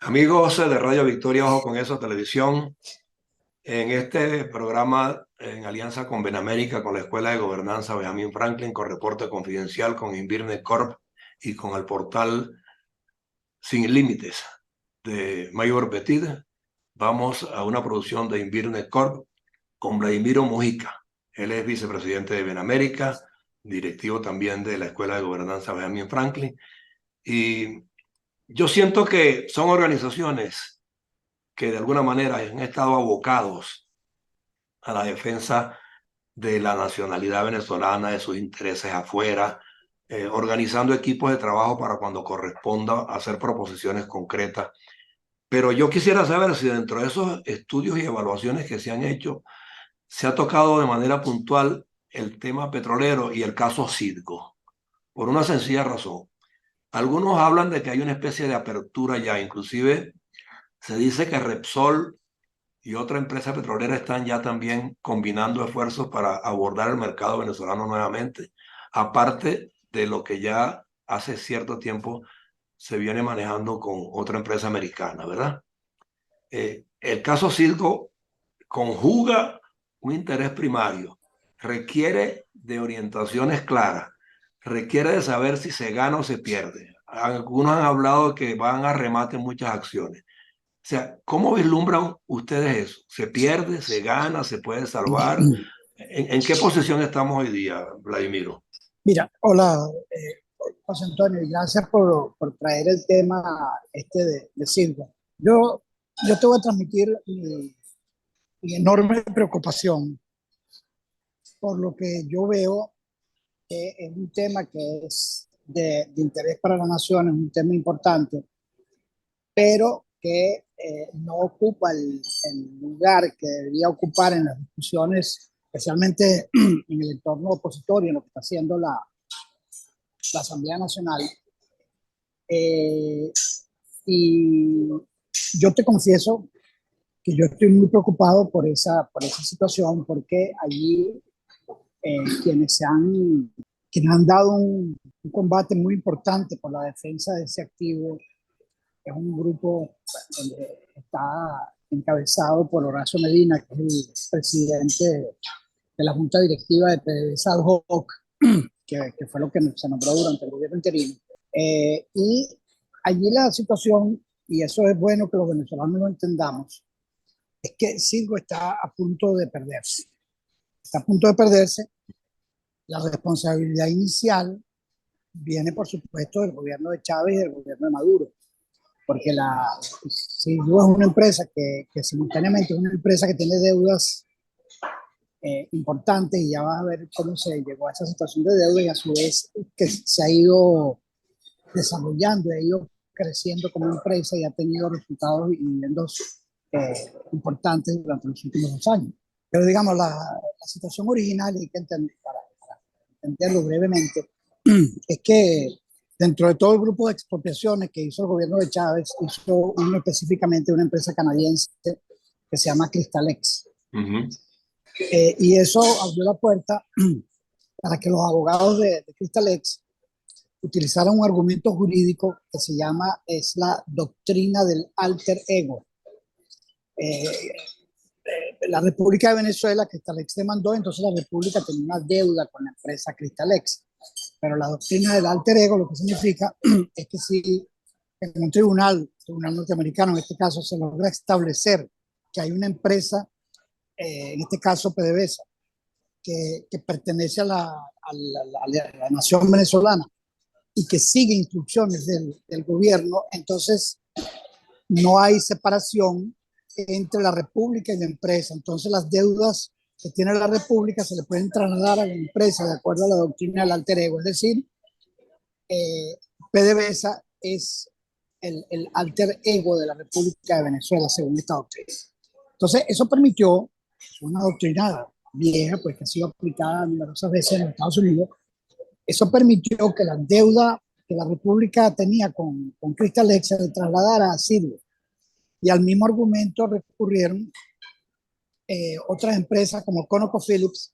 Amigos de Radio Victoria, Ojo con Eso Televisión, en este programa en alianza con Benamérica, con la Escuela de Gobernanza Benjamin Franklin, con Reporte Confidencial, con Invirne Corp y con el portal Sin Límites de Mayor Petit, vamos a una producción de Invirne Corp con Vladimiro Mujica. Él es vicepresidente de Benamérica, directivo también de la Escuela de Gobernanza Benjamin Franklin. Y yo siento que son organizaciones que de alguna manera han estado abocados a la defensa de la nacionalidad venezolana, de sus intereses afuera, organizando equipos de trabajo para cuando corresponda hacer proposiciones concretas. Pero yo quisiera saber si dentro de esos estudios y evaluaciones que se han hecho, se ha tocado de manera puntual el tema petrolero y el caso Citgo, por una sencilla razón. Algunos hablan de que hay una especie de apertura ya, inclusive se dice que Repsol y otra empresa petrolera están ya también combinando esfuerzos para abordar el mercado venezolano nuevamente, aparte de lo que ya hace cierto tiempo se viene manejando con otra empresa americana, ¿verdad? El caso Citgo conjuga un interés primario, requiere de orientaciones claras, requiere de saber si se gana o se pierde. Algunos han hablado de que van a remate muchas acciones. O sea, ¿cómo vislumbran ustedes eso? ¿Se pierde, se gana, se puede salvar? ¿En qué posición estamos hoy día, Vladimiro? Mira, hola, José Antonio, y gracias por traer el tema de Silva. Yo te voy a transmitir mi enorme preocupación por lo que yo veo que es un tema que es de interés para la nación, es un tema importante, pero que no ocupa el lugar que debería ocupar en las discusiones, especialmente en el entorno opositorio, en lo que está haciendo la Asamblea Nacional. Eh, y yo te confieso que yo estoy muy preocupado por esa situación, porque allí quienes, quienes han dado un combate muy importante por la defensa de ese activo es un grupo donde está encabezado por Horacio Medina, que es el presidente de la Junta Directiva de PDVSA Ad Hoc, que fue lo que se nombró durante el gobierno interino. Y allí la situación, y eso es bueno que los venezolanos lo entendamos, es que Citgo está a punto de perderse. Está a punto de perderse. La responsabilidad inicial viene, por supuesto, del gobierno de Chávez y del gobierno de Maduro, porque Citgo es una empresa que simultáneamente es una empresa que tiene deudas importantes, y ya vas a ver cómo se llegó a esa situación de deuda, y a su vez que se ha ido desarrollando, ha ido creciendo como empresa y ha tenido resultados y dividendos importantes durante los últimos 2 años. Pero digamos, la situación original, hay que entender, para entenderlo brevemente, es que dentro de todo el grupo de expropiaciones que hizo el gobierno de Chávez, hizo uno específicamente una empresa canadiense que se llama Cristalex. Y eso abrió la puerta para que los abogados de Cristalex utilizaron un argumento jurídico que se llama, es la doctrina del alter ego. La República de Venezuela, Cristalex demandó, entonces la República tenía una deuda con la empresa Cristalex. Pero la doctrina del alter ego lo que significa es que si en un tribunal norteamericano, en este caso, se logra establecer que hay una empresa, en este caso PDVSA, que pertenece a la nación venezolana y que sigue instrucciones del gobierno, entonces no hay separación entre la República y la empresa. Entonces las deudas que tiene la República se le pueden trasladar a la empresa de acuerdo a la doctrina del alter ego. Es decir, PDVSA es el alter ego de la República de Venezuela, según esta doctrina. Entonces eso permitió, una doctrina vieja, pues que ha sido aplicada numerosas veces en los Estados Unidos, eso permitió que la deuda que la República tenía con Cristalex se le trasladara a Citgo. Y al mismo argumento recurrieron otras empresas como ConocoPhillips,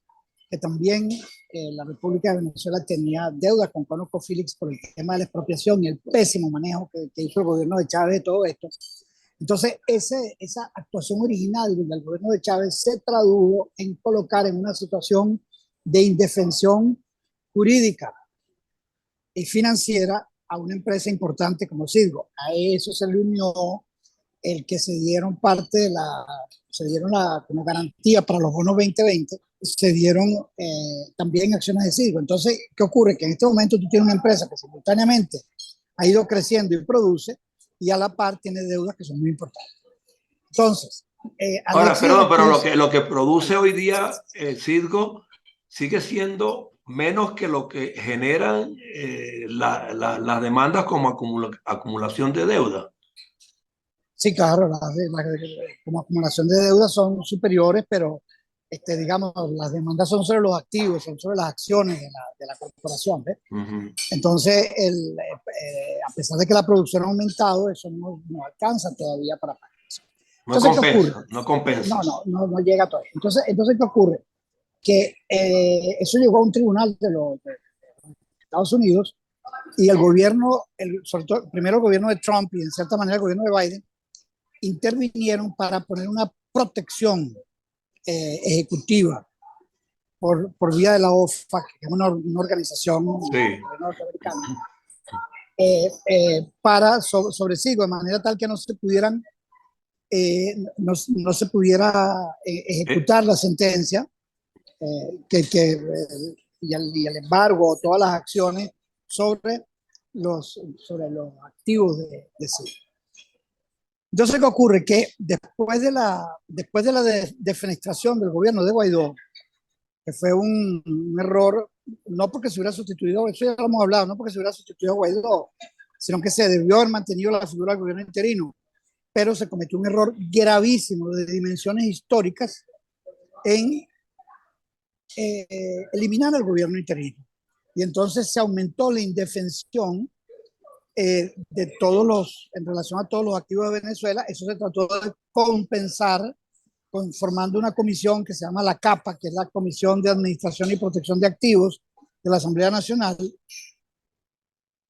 que también la República de Venezuela tenía deuda con ConocoPhillips por el tema de la expropiación y el pésimo manejo que hizo el gobierno de Chávez de todo esto. Entonces, esa actuación original del gobierno de Chávez se tradujo en colocar en una situación de indefensión jurídica y financiera a una empresa importante como Citgo. A eso se le unió el que se dieron parte de se dieron como garantía para los bonos 2020, se dieron también acciones de Citgo. Entonces, ¿qué ocurre? Que en este momento tú tienes una empresa que simultáneamente ha ido creciendo y produce, y a la par tiene deudas que son muy importantes. Entonces, ahora, perdón, pero Ortiz, lo que produce hoy día Citgo sigue siendo menos que lo que generan las demandas como acumulación de deuda. sí, claro, como acumulación de deudas son superiores, pero digamos, las demandas son sobre los activos, son sobre las acciones de la corporación. ¿Ves? Entonces, a pesar de que la producción ha aumentado, eso no alcanza todavía para pagar eso. Entonces, ¿qué ocurre? No compensa. No llega todavía. Entonces, ¿qué ocurre? Que eso llegó a un tribunal de Estados Unidos, y el gobierno, sobre todo primero el gobierno de Trump y en cierta manera el gobierno de Biden, intervinieron para poner una protección ejecutiva por vía de la OFAC, que es una organización norteamericana, sobre Citgo, de manera tal que no se pudieran no se pudiera ejecutar la sentencia, y el embargo, todas las acciones sobre los activos de Citgo. Entonces, ¿qué ocurre? Que después de la defenestración del gobierno de Guaidó, que fue un error, no porque se hubiera sustituido, eso ya lo hemos hablado, no porque se hubiera sustituido a Guaidó, sino que se debió haber mantenido la figura del gobierno interino, pero se cometió un error gravísimo de dimensiones históricas en eliminar al gobierno interino. Y entonces se aumentó la indefensión de en relación a todos los activos de Venezuela. Eso se trató de compensar formando una comisión que se llama la CAPA, que es la Comisión de Administración y Protección de Activos de la Asamblea Nacional.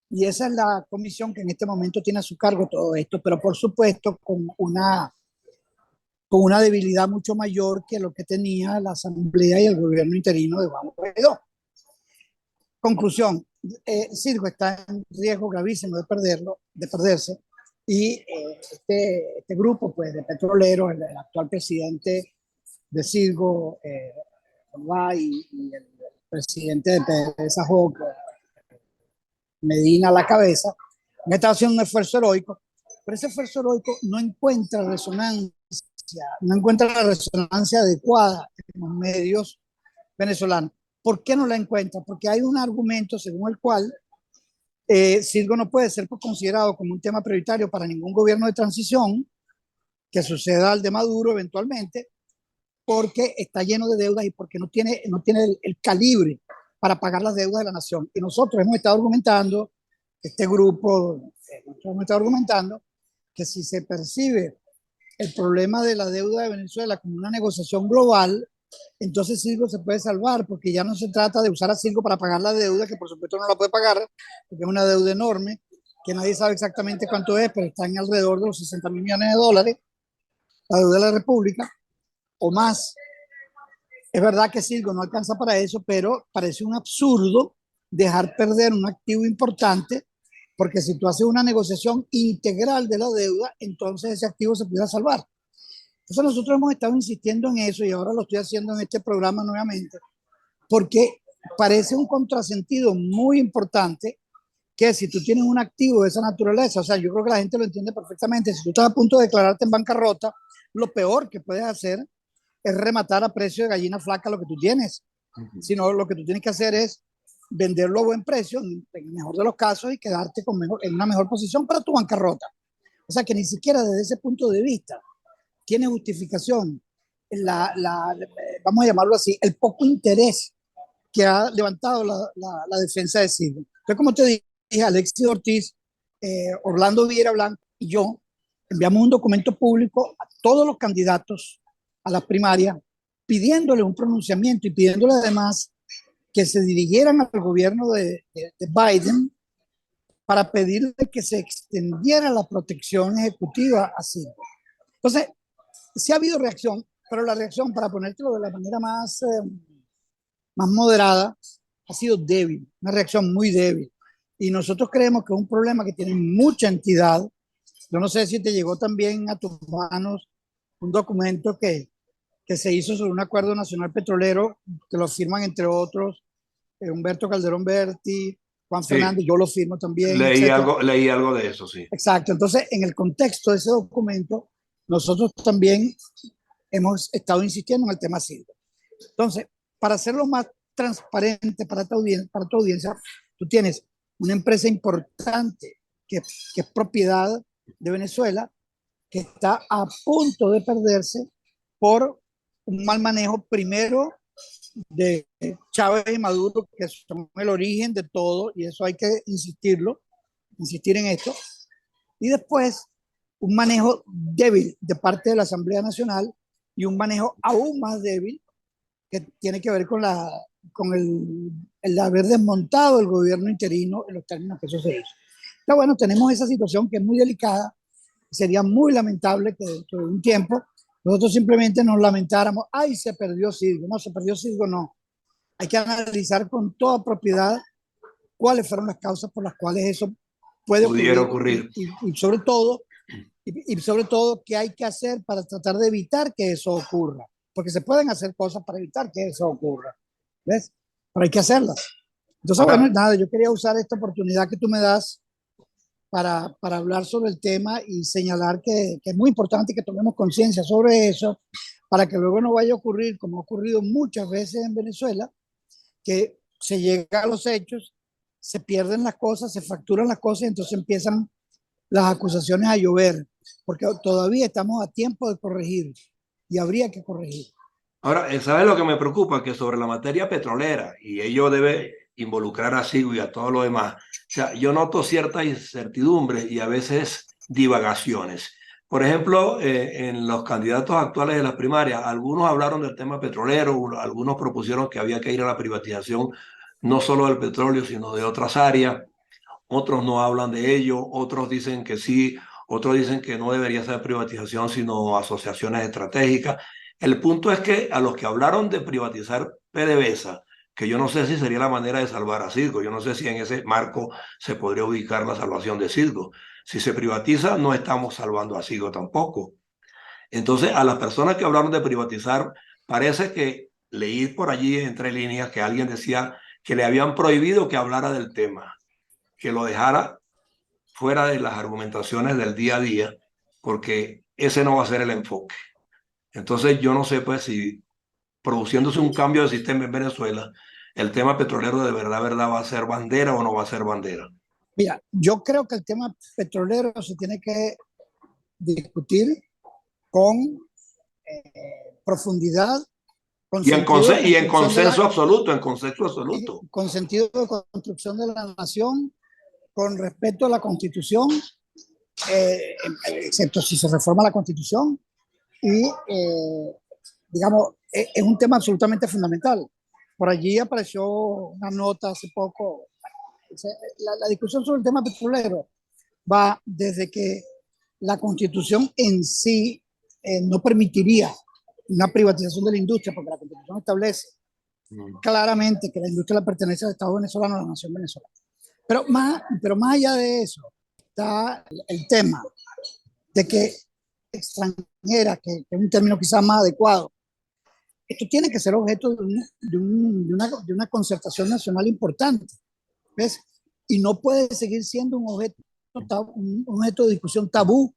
Y esa es la comisión que en este momento tiene a su cargo todo esto, pero por supuesto con una debilidad mucho mayor que lo que tenía la Asamblea y el gobierno interino de Juan Guaidó. Conclusión, Citgo está en riesgo gravísimo de perderse, y este grupo pues, de petroleros, el actual presidente de Citgo, y el presidente de PDVSA, Medina a la cabeza, han estado haciendo un esfuerzo heroico, pero ese esfuerzo heroico no encuentra la resonancia adecuada en los medios venezolanos. ¿Por qué no la encuentra? Porque hay un argumento según el cual Citgo no puede ser considerado como un tema prioritario para ningún gobierno de transición que suceda al de Maduro eventualmente, porque está lleno de deudas y porque no tiene el calibre para pagar las deudas de la nación. Y nosotros hemos estado argumentando, este grupo, hemos estado argumentando que si se percibe el problema de la deuda de Venezuela como una negociación global, entonces Citgo se puede salvar, porque ya no se trata de usar a Citgo para pagar la deuda, que por supuesto no la puede pagar, porque es una deuda enorme, que nadie sabe exactamente cuánto es, pero está en alrededor de los 60 mil millones de dólares, la deuda de la República, o más. Es verdad que Citgo no alcanza para eso, pero parece un absurdo dejar perder un activo importante, porque si tú haces una negociación integral de la deuda, entonces ese activo se pudiera salvar. Entonces nosotros hemos estado insistiendo en eso, y ahora lo estoy haciendo en este programa nuevamente, porque parece un contrasentido muy importante que si tú tienes un activo de esa naturaleza, o sea, yo creo que la gente lo entiende perfectamente, si tú estás a punto de declararte en bancarrota, lo peor que puedes hacer es rematar a precio de gallina flaca lo que tú tienes, sino lo que tú tienes que hacer es venderlo a buen precio, en el mejor de los casos, y quedarte en una mejor posición para tu bancarrota. O sea que ni siquiera desde ese punto de vista tiene justificación vamos a llamarlo así, el poco interés que ha levantado la defensa de Citgo. Entonces, como te dije, Alexis Ortiz, Orlando Viera Blanco y yo enviamos un documento público a todos los candidatos a las primarias pidiéndole un pronunciamiento y pidiéndole además que se dirigieran al gobierno de Biden para pedirle que se extendiera la protección ejecutiva a Silva. Entonces, sí ha habido reacción, pero la reacción, para ponértelo de la manera más moderada, ha sido débil, una reacción muy débil. Y nosotros creemos que es un problema que tiene mucha entidad. Yo no sé si te llegó también a tus manos un documento que se hizo sobre un acuerdo nacional petrolero, que lo firman entre otros Humberto Calderón Berti, Juan Sí, Fernández, yo lo firmo también, etcétera. leí algo de eso, sí. Exacto. Entonces, en el contexto de ese documento, nosotros también hemos estado insistiendo en el tema Silva. Entonces, para hacerlo más transparente para tu audiencia, tú tienes una empresa importante que es propiedad de Venezuela, que está a punto de perderse por un mal manejo primero de Chávez y Maduro, que son el origen de todo, y eso hay que insistir en esto, y después un manejo débil de parte de la Asamblea Nacional y un manejo aún más débil que tiene que ver con el haber desmontado el gobierno interino en los términos que eso se hizo. Pero bueno, tenemos esa situación que es muy delicada. Sería muy lamentable que dentro de un tiempo nosotros simplemente nos lamentáramos, ay, se perdió Silvio. No, se perdió Silvio, no. Hay que analizar con toda propiedad cuáles fueron las causas por las cuales eso puede Pudiera ocurrir ocurrir. y sobre todo, y sobre todo qué hay que hacer para tratar de evitar que eso ocurra, porque se pueden hacer cosas para evitar que eso ocurra, ¿ves? Pero hay que hacerlas. Entonces, bueno, Ahora, nada, yo quería usar esta oportunidad que tú me das para hablar sobre el tema y señalar que es muy importante que tomemos conciencia sobre eso, para que luego no vaya a ocurrir, como ha ocurrido muchas veces en Venezuela, que se llega a los hechos, se pierden las cosas, se fracturan las cosas y entonces empiezan las acusaciones a llover, porque todavía estamos a tiempo de corregir y habría que corregir. ahora, ¿sabes lo que me preocupa? Que sobre la materia petrolera, y ello debe involucrar a SIGO y a todo lo demás, o sea, yo noto ciertas incertidumbres y a veces divagaciones. Por ejemplo, en los candidatos actuales de las primarias, algunos hablaron del tema petrolero, algunos propusieron que había que ir a la privatización no solo del petróleo, sino de otras áreas. Otros no hablan de ello, otros dicen que sí, otros dicen que no debería ser privatización, sino asociaciones estratégicas. El punto es que a los que hablaron de privatizar PDVSA, que yo no sé si sería la manera de salvar a Circo, yo no sé si en ese marco se podría ubicar la salvación de Circo. Si se privatiza, no estamos salvando a Circo tampoco. Entonces, a las personas que hablaron de privatizar, parece que leí por allí entre líneas que alguien decía que le habían prohibido que hablara del tema, que lo dejara fuera de las argumentaciones del día a día, porque ese no va a ser el enfoque. Entonces yo no sé pues si produciéndose un cambio de sistema en Venezuela, el tema petrolero de verdad va a ser bandera o no va a ser bandera. Mira, yo creo que el tema petrolero se tiene que discutir con profundidad, con sentido de Y en construcción de consenso absoluto, en consenso absoluto. con sentido de construcción de la nación, con respeto a la Constitución, excepto si se reforma la Constitución, y digamos, es un tema absolutamente fundamental. Por allí apareció una nota hace poco. La discusión sobre el tema petrolero va desde que la Constitución en sí no permitiría una privatización de la industria, porque la Constitución establece claramente que la industria le pertenece al Estado venezolano, a la nación venezolana. Pero más allá de eso, está el tema de que extranjera, que es un término quizás más adecuado, esto tiene que ser objeto de una concertación nacional importante, ¿ves? Y no puede seguir siendo un objeto de discusión tabú,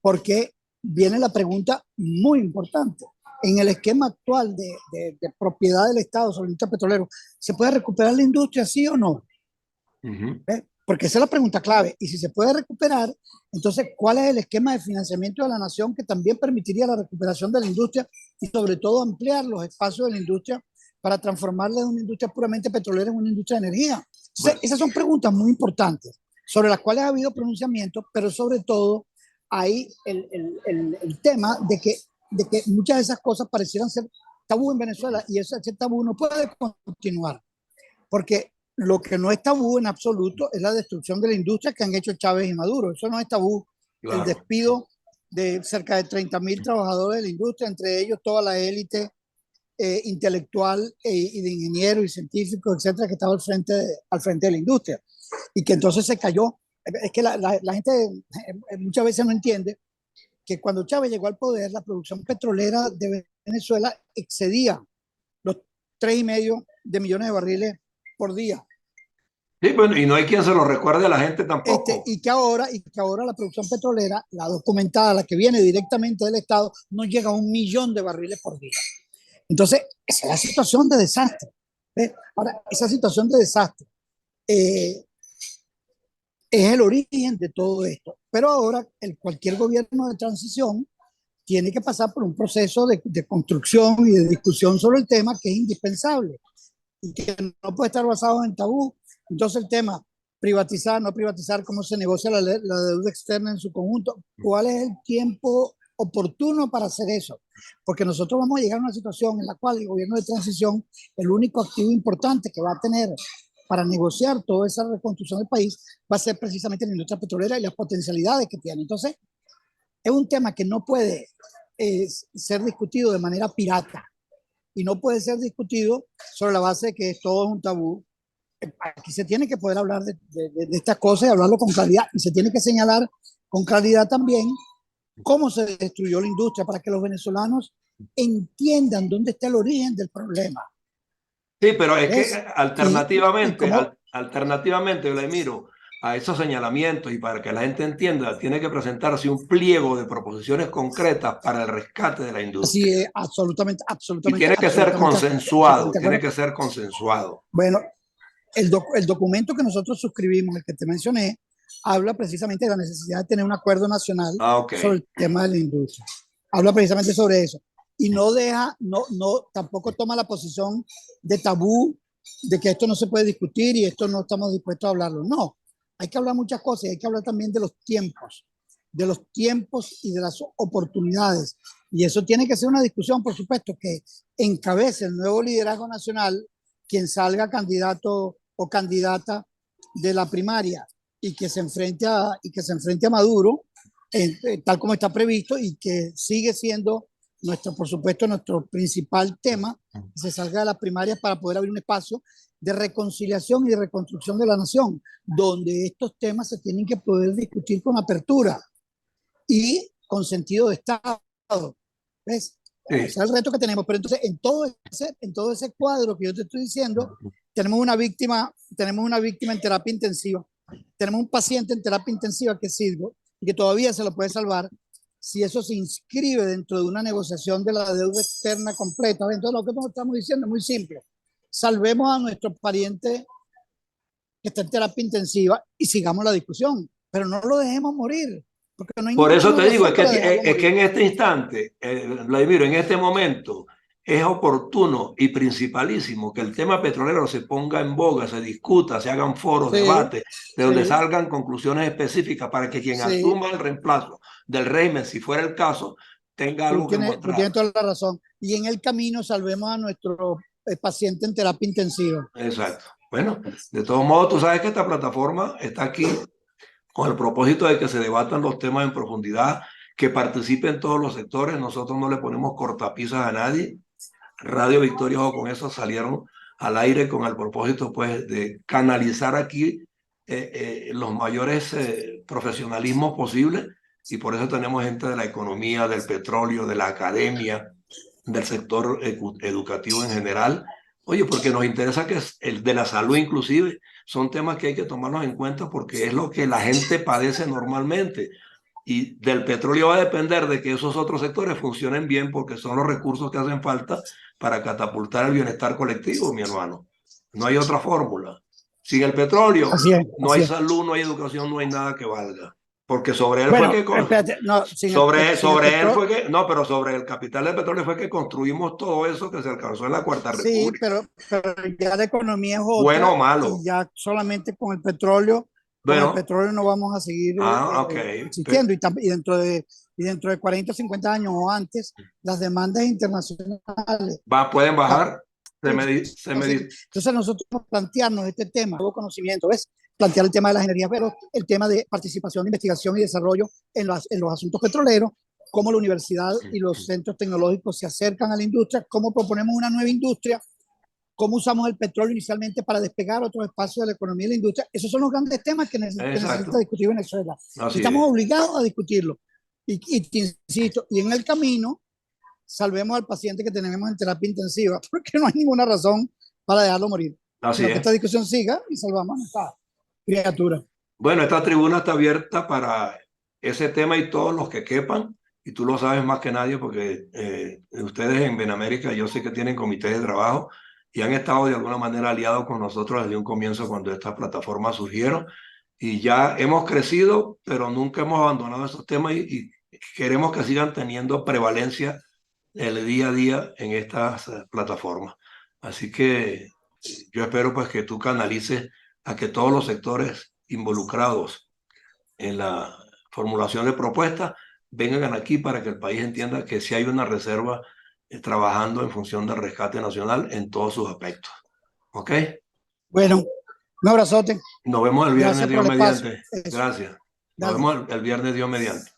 porque viene la pregunta muy importante. En el esquema actual de propiedad del Estado sobre el industria petrolero, ¿se puede recuperar la industria, sí o no? ¿Ves? Porque esa es la pregunta clave. Y si se puede recuperar, entonces, ¿cuál es el esquema de financiamiento de la nación que también permitiría la recuperación de la industria y sobre todo ampliar los espacios de la industria para transformarla de una industria puramente petrolera en una industria de energía? Entonces, Bueno, esas son preguntas muy importantes sobre las cuales ha habido pronunciamientos, pero sobre todo hay el tema de que muchas de esas cosas parecieran ser tabú en Venezuela y ese tabú no puede continuar, porque lo que no es tabú en absoluto es la destrucción de la industria que han hecho Chávez y Maduro. Eso no es tabú. Claro. El despido de cerca de 30.000 trabajadores de la industria, entre ellos toda la élite intelectual y de ingenieros y científicos, etcétera, que estaba al frente de la industria. Y que entonces se cayó. Es que la gente muchas veces no entiende que cuando Chávez llegó al poder, la producción petrolera de Venezuela excedía los 3,5 de millones de barriles por día. Sí, bueno, y no hay quien se lo recuerde a la gente tampoco. Y que ahora la producción petrolera, la documentada, la que viene directamente del Estado, no llega a 1 millón de barriles por día. Entonces, esa es la situación de desastre. ¿Ves? Ahora, esa situación de desastre es el origen de todo esto. Pero ahora, cualquier gobierno de transición tiene que pasar por un proceso de construcción y de discusión sobre el tema que es indispensable y que no puede estar basado en tabú. Entonces el tema, privatizar, no privatizar, cómo se negocia la deuda externa en su conjunto, cuál es el tiempo oportuno para hacer eso, porque nosotros vamos a llegar a una situación en la cual el gobierno de transición, el único activo importante que va a tener para negociar toda esa reconstrucción del país va a ser precisamente la industria petrolera y las potencialidades que tiene. Entonces es un tema que no puede ser discutido de manera pirata y no puede ser discutido sobre la base de que todo es un tabú. Aquí se tiene que poder hablar de estas cosas y hablarlo con claridad, y se tiene que señalar con claridad también cómo se destruyó la industria para que los venezolanos entiendan dónde está el origen del problema. Sí, pero es que alternativamente, Vladimiro, a esos señalamientos y para que la gente entienda, tiene que presentarse un pliego de proposiciones concretas para el rescate de la industria. Así es, absolutamente. Y tiene que ser consensuado, tiene que ser consensuado. Bueno, el documento que nosotros suscribimos, el que te mencioné, habla precisamente de la necesidad de tener un acuerdo nacional sobre el tema de la industria. Habla precisamente sobre eso. Y no tampoco toma la posición de tabú, de que esto no se puede discutir y esto no estamos dispuestos a hablarlo. No, hay que hablar muchas cosas y hay que hablar también de los tiempos y de las oportunidades. Y eso tiene que ser una discusión, por supuesto, que encabece el nuevo liderazgo nacional, quien salga candidato o candidata de la primaria y que se enfrente a Maduro, tal como está previsto, y que sigue siendo por supuesto, nuestro principal tema, que se salga de las primarias para poder abrir un espacio de reconciliación y de reconstrucción de la nación, donde estos temas se tienen que poder discutir con apertura y con sentido de Estado. ¿Ves? Sí. Ese es el reto que tenemos. Pero entonces, en todo ese cuadro que yo te estoy diciendo, tenemos una víctima en terapia intensiva. Tenemos un paciente en terapia intensiva que sirve y que todavía se lo puede salvar si eso se inscribe dentro de una negociación de la deuda externa completa. Entonces, lo que nos estamos diciendo es muy simple. Salvemos a nuestro pariente que está en terapia intensiva y sigamos la discusión, pero no lo dejemos morir. Porque no hay Por eso te digo, es que en este instante, Vladimiro, en este momento, es oportuno y principalísimo que el tema petrolero se ponga en boga, se discuta, se hagan foros, debates, de donde salgan conclusiones específicas para que quien asuma el reemplazo del régimen, si fuera el caso, tenga algo que mostrar. Tienes toda la razón. Y en el camino salvemos a nuestro paciente en terapia intensiva. Exacto. Bueno, de todos modos, tú sabes que esta plataforma está aquí con el propósito de que se debatan los temas en profundidad, que participen todos los sectores. Nosotros no le ponemos cortapisas a nadie. Radio Victoria, con eso salieron al aire con el propósito, pues, de canalizar aquí los mayores profesionalismos posibles, y por eso tenemos gente de la economía, del petróleo, de la academia, del sector educativo en general. Oye, porque nos interesa que es el de la salud inclusive, son temas que hay que tomarlos en cuenta porque es lo que la gente padece normalmente. Y del petróleo va a depender de que esos otros sectores funcionen bien porque son los recursos que hacen falta para catapultar el bienestar colectivo, mi hermano. No hay otra fórmula. Sin el petróleo no hay salud, no hay educación, no hay nada que valga. Porque sobre él fue que sobre el capital del petróleo fue que construimos todo eso que se alcanzó en la Cuarta República. Sí, pero ya la economía es otra. Bueno o malo. Y ya solamente con el petróleo no vamos a seguir existiendo. Y dentro de y dentro de 40 o 50 años o antes, las demandas internacionales. Pueden bajar. Entonces nosotros plantearnos este tema, nuevo conocimiento, es plantear el tema de la ingeniería, pero el tema de participación, investigación y desarrollo en los asuntos petroleros, cómo la universidad y los centros tecnológicos se acercan a la industria, cómo proponemos una nueva industria, cómo usamos el petróleo inicialmente para despegar otros espacios de la economía y la industria. Esos son los grandes temas que necesita discutir Venezuela. Y estamos obligados a discutirlo. Y te insisto, y en el camino salvemos al paciente que tenemos en terapia intensiva, porque no hay ninguna razón para dejarlo morir. Así es. Que esta discusión siga y salvamos a esta criatura. Bueno, esta tribuna está abierta para ese tema y todos los que quepan, y tú lo sabes más que nadie porque ustedes en Benamérica yo sé que tienen comités de trabajo y han estado de alguna manera aliados con nosotros desde un comienzo cuando estas plataformas surgieron, y ya hemos crecido, pero nunca hemos abandonado esos temas y queremos que sigan teniendo prevalencia el día a día en estas plataformas. Así que yo espero pues que tú canalices a que todos los sectores involucrados en la formulación de propuestas vengan aquí para que el país entienda que sí hay una reserva trabajando en función del rescate nacional en todos sus aspectos. ¿Ok? Bueno, un abrazote. Nos vemos el viernes, Dios mediante. Gracias. Nos vemos el viernes, Dios mediante.